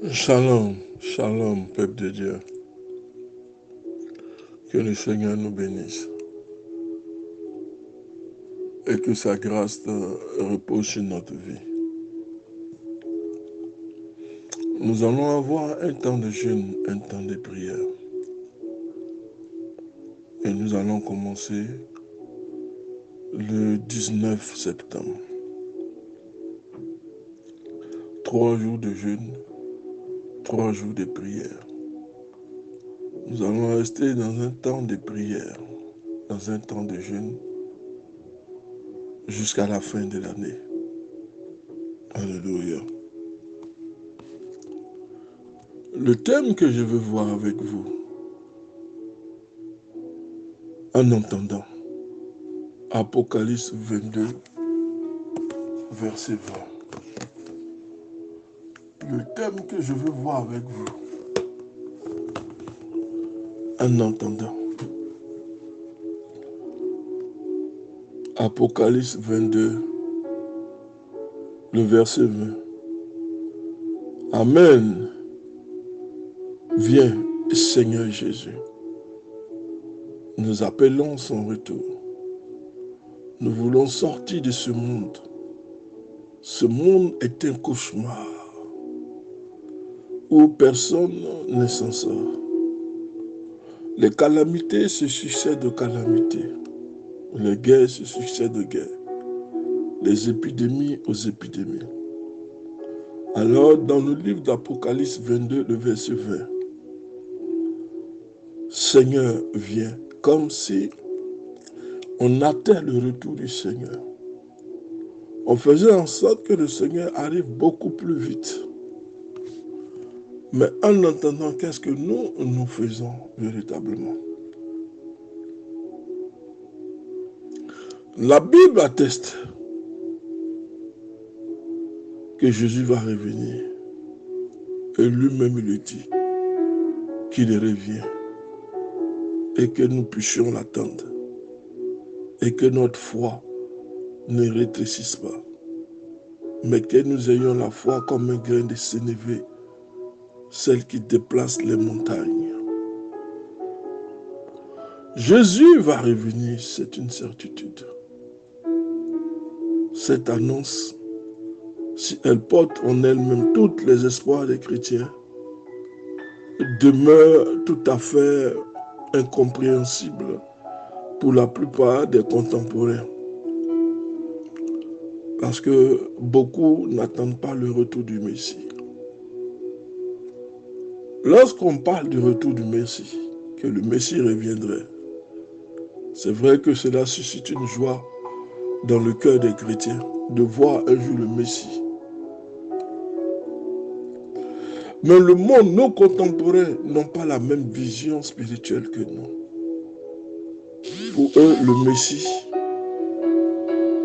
Shalom, shalom, peuple de Dieu. Que le Seigneur nous bénisse et que sa grâce repose sur notre vie. Nous allons avoir un temps de jeûne, un temps de prière. Et nous allons commencer le 19 septembre. 3 jours de jeûne, 3 jours de prière. Nous allons rester dans un temps de prière, dans un temps de jeûne, jusqu'à la fin de l'année. Alléluia. Le thème que je veux voir avec vous, en entendant Apocalypse 22, verset 20. Le thème que je veux voir avec vous, en entendant Apocalypse 22, le verset 20. Amen. Viens, Seigneur Jésus. Nous appelons son retour. Nous voulons sortir de ce monde. Ce monde est un cauchemar où personne ne s'en sort. Les calamités se succèdent aux calamités. Les guerres se succèdent aux guerres. Les épidémies aux épidémies. Alors, dans le livre d'Apocalypse 22, le verset 20, Seigneur vient, comme si on attend le retour du Seigneur. On faisait en sorte que le Seigneur arrive beaucoup plus vite. Mais en entendant, qu'est-ce que nous faisons véritablement? La Bible atteste que Jésus va revenir. Et lui-même il le dit, qu'il revient. Et que nous puissions l'attendre. Et que notre foi ne rétrécisse pas. Mais que nous ayons la foi comme un grain de sénévé, celle qui déplace les montagnes. Jésus va revenir, c'est une certitude. Cette annonce, si elle porte en elle-même tous les espoirs des chrétiens, demeure tout à fait incompréhensible pour la plupart des contemporains. Parce que beaucoup n'attendent pas le retour du Messie. Lorsqu'on parle du retour du Messie, que le Messie reviendrait, c'est vrai que cela suscite une joie dans le cœur des chrétiens de voir un jour le Messie. Mais le monde, nos contemporains n'ont pas la même vision spirituelle que nous. Pour eux, le Messie,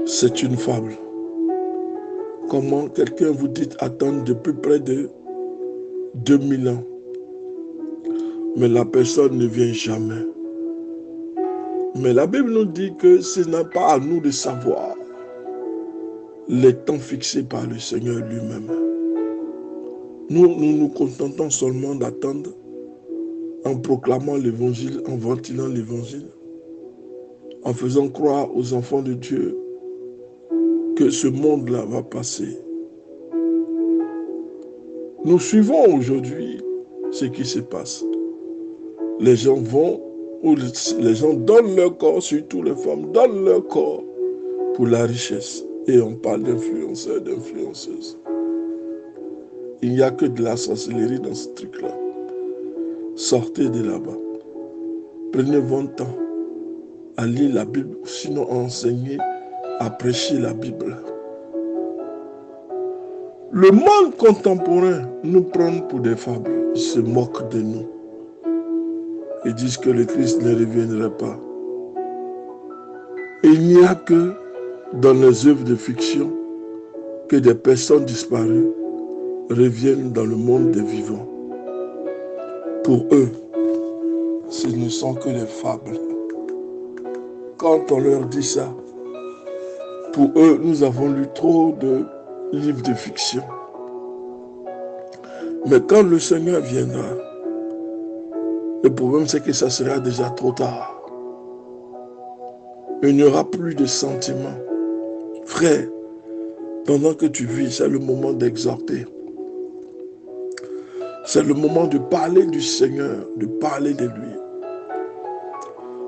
c'est une fable. Comment quelqu'un vous dit attendre depuis près de 2000 ans, mais la personne ne vient jamais. Mais la Bible nous dit que ce n'est pas à nous de savoir les temps fixés par le Seigneur lui-même. Nous nous contentons seulement d'attendre en proclamant l'évangile, en ventilant l'évangile, en faisant croire aux enfants de Dieu que ce monde-là va passer. Nous suivons aujourd'hui ce qui se passe. Les gens vont, ou les gens donnent leur corps, surtout les femmes, donnent leur corps pour la richesse. Et on parle d'influenceurs, d'influenceuses. Il n'y a que de la sorcellerie dans ce truc-là. Sortez de là-bas. Prenez votre temps à lire la Bible, sinon à enseigner, à prêcher la Bible. Le monde contemporain nous prend pour des fables. Ils se moquent de nous. Ils disent que le Christ ne reviendrait pas. Et il n'y a que dans les œuvres de fiction que des personnes disparues reviennent dans le monde des vivants. Pour eux, ce ne sont que des fables. Quand on leur dit ça, pour eux, nous avons lu trop de livres de fiction. Mais quand le Seigneur viendra, le problème c'est que ça sera déjà trop tard. Il n'y aura plus de sentiments. Frère, pendant que tu vis, c'est le moment d'exhorter. C'est le moment de parler du Seigneur, de parler de lui.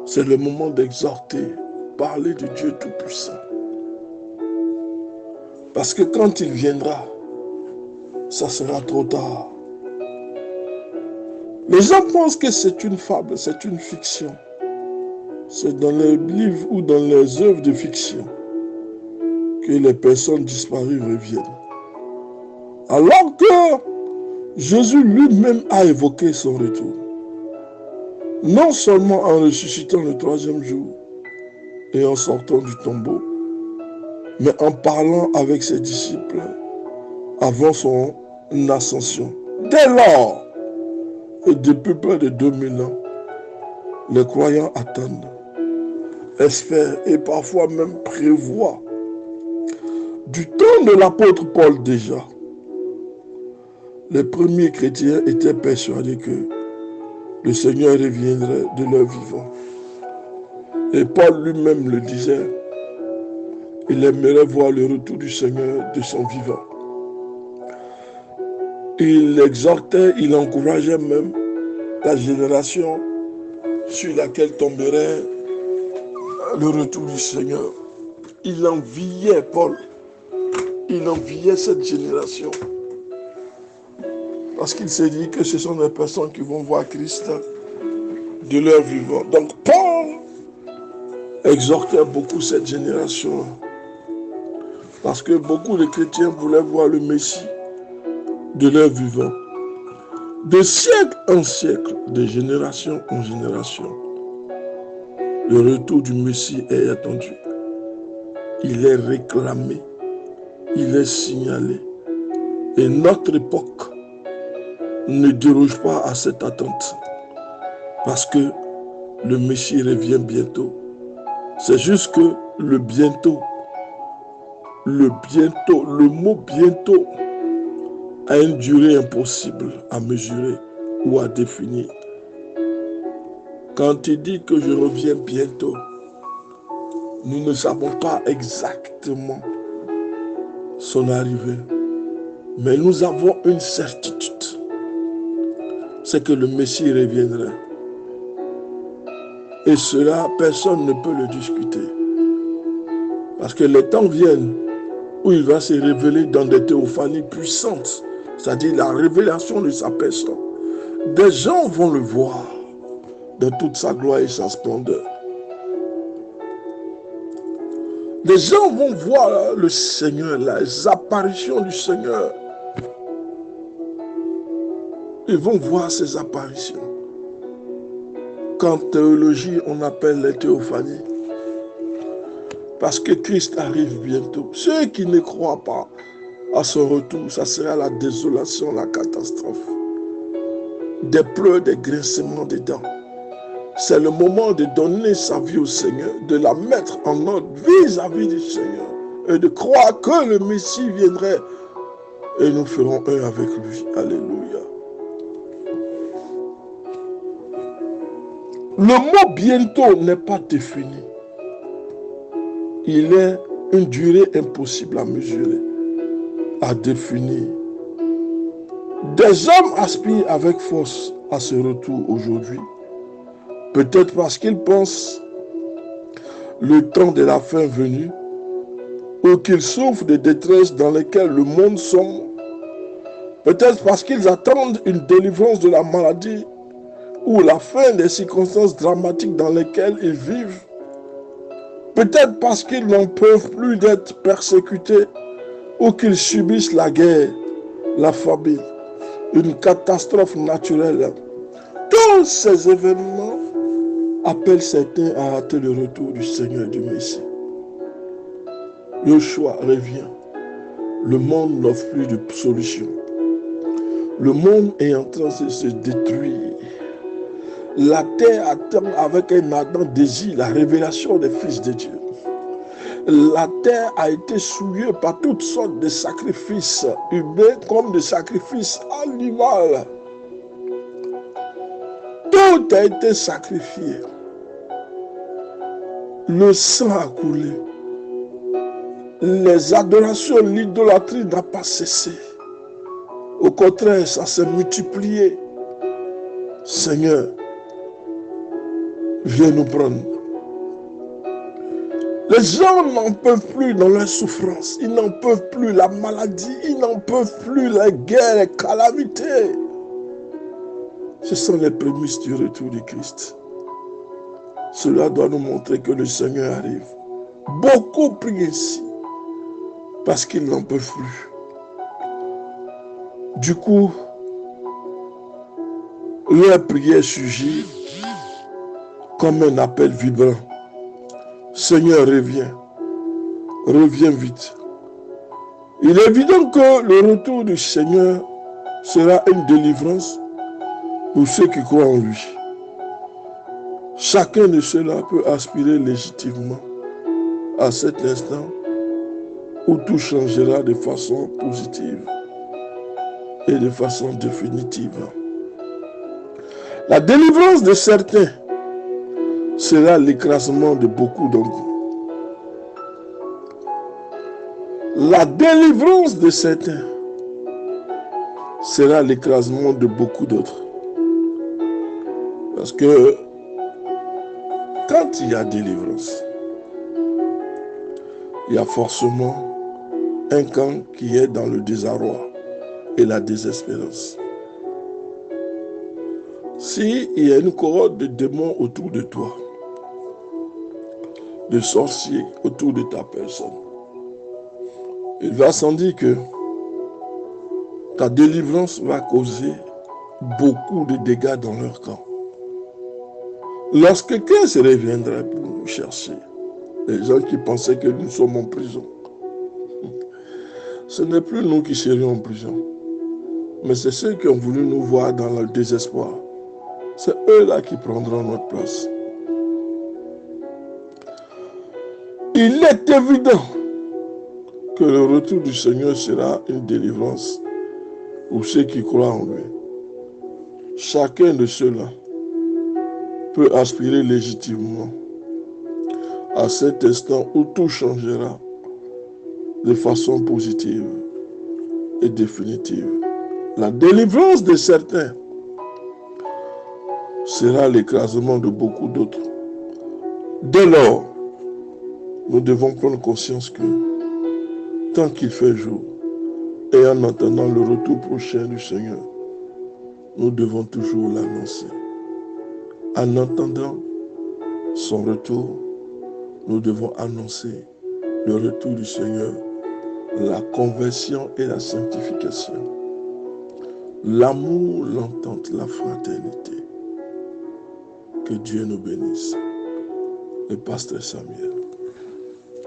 C'est le moment d'exhorter, parler de Dieu Tout-Puissant. Parce que quand il viendra, ça sera trop tard. Les gens pensent que c'est une fable, c'est une fiction. C'est dans les livres ou dans les œuvres de fiction que les personnes disparues reviennent. Alors que Jésus lui-même a évoqué son retour. Non seulement en ressuscitant le 3e jour et en sortant du tombeau, mais en parlant avec ses disciples avant son ascension. Dès lors, et depuis près de 2000 ans, les croyants attendent, espèrent et parfois même prévoient. Du temps de l'apôtre Paul déjà, les premiers chrétiens étaient persuadés que le Seigneur reviendrait de leur vivant. Et Paul lui-même le disait, il aimerait voir le retour du Seigneur de son vivant. Il exhortait, il encourageait même la génération sur laquelle tomberait le retour du Seigneur. Il enviait Paul, il enviait cette génération. Parce qu'il s'est dit que ce sont des personnes qui vont voir Christ de leur vivant. Donc Paul exhortait beaucoup cette génération. Parce que beaucoup de chrétiens voulaient voir le Messie de leur vivant. De siècle en siècle, de génération en génération, le retour du Messie est attendu. Il est réclamé, il est signalé. Et notre époque ne déroge pas à cette attente. Parce que le Messie revient bientôt. C'est juste que le mot bientôt a une durée impossible à mesurer ou à définir. Quand il dit que je reviens bientôt, nous ne savons pas exactement son arrivée. Mais nous avons une certitude. C'est que le Messie reviendra. Et cela, personne ne peut le discuter. Parce que les temps viennent où il va se révéler dans des théophanies puissantes, c'est-à-dire la révélation de sa personne. Des gens vont le voir dans toute sa gloire et sa splendeur. Des gens vont voir le Seigneur, les apparitions du Seigneur. Ils vont voir ces apparitions. Qu'en théologie, on appelle les théophanies. Parce que Christ arrive bientôt. Ceux qui ne croient pas à son retour, ça sera la désolation, la catastrophe. Des pleurs, des grincements des dents. C'est le moment de donner sa vie au Seigneur, de la mettre en ordre vis-à-vis du Seigneur et de croire que le Messie viendrait et nous ferons un avec lui. Alléluia. Le mot bientôt n'est pas défini. Il est une durée impossible à mesurer, à définir. Des hommes aspirent avec force à ce retour aujourd'hui. Peut-être parce qu'ils pensent le temps de la fin venu, ou qu'ils souffrent de détresse dans lesquelles le monde sombre. Peut-être parce qu'ils attendent une délivrance de la maladie ou la fin des circonstances dramatiques dans lesquelles ils vivent. Peut-être parce qu'ils n'en peuvent plus d'être persécutés ou qu'ils subissent la guerre, la famine, une catastrophe naturelle. Tous ces événements appellent certains à hâter le retour du Seigneur du Messie. Yoshua revient. Le monde n'offre plus de solution. Le monde est en train de se détruire. La terre attend avec un ardent désir la révélation des fils de Dieu. la terre a été souillée par toutes sortes de sacrifices humains comme de sacrifices animaux. Tout a été sacrifié. Le sang a coulé. Les adorations, l'idolâtrie n'a pas cessé. Au contraire, ça s'est multiplié. Seigneur, viens nous prendre. Les gens n'en peuvent plus dans leur souffrance. Ils n'en peuvent plus la maladie. Ils n'en peuvent plus la guerre, les calamités. Ce sont les prémices du retour du Christ. Cela doit nous montrer que le Seigneur arrive. Beaucoup prient ainsi parce qu'ils n'en peuvent plus. Du coup, leur prière surgit comme un appel vibrant. Seigneur, reviens. Reviens vite. Il est évident que le retour du Seigneur sera une délivrance pour ceux qui croient en lui. Chacun de ceux-là peut aspirer légitimement à cet instant où tout changera de façon positive et de façon définitive. La délivrance de certains sera l'écrasement de beaucoup d'entre eux. La délivrance de certains sera l'écrasement de beaucoup d'autres. Parce que quand il y a délivrance, il y a forcément un camp qui est dans le désarroi et la désespérance. S'il y a une cohorte de démons autour de toi, de sorciers autour de ta personne, il va sans dire que ta délivrance va causer beaucoup de dégâts dans leur camp. Lorsque quelqu'un se reviendra pour nous chercher, les gens qui pensaient que nous sommes en prison, ce n'est plus nous qui serions en prison, mais c'est ceux qui ont voulu nous voir dans le désespoir. C'est eux-là qui prendront notre place. Il est évident que le retour du Seigneur sera une délivrance pour ceux qui croient en lui. Chacun de ceux-là peut aspirer légitimement à cet instant où tout changera de façon positive et définitive. La délivrance de certains sera l'écrasement de beaucoup d'autres. Dès lors, nous devons prendre conscience que tant qu'il fait jour et en attendant le retour prochain du Seigneur, nous devons toujours l'annoncer. En attendant son retour, nous devons annoncer le retour du Seigneur, la conversion et la sanctification, l'amour, l'entente, la fraternité. Que Dieu nous bénisse. Le pasteur Samuel.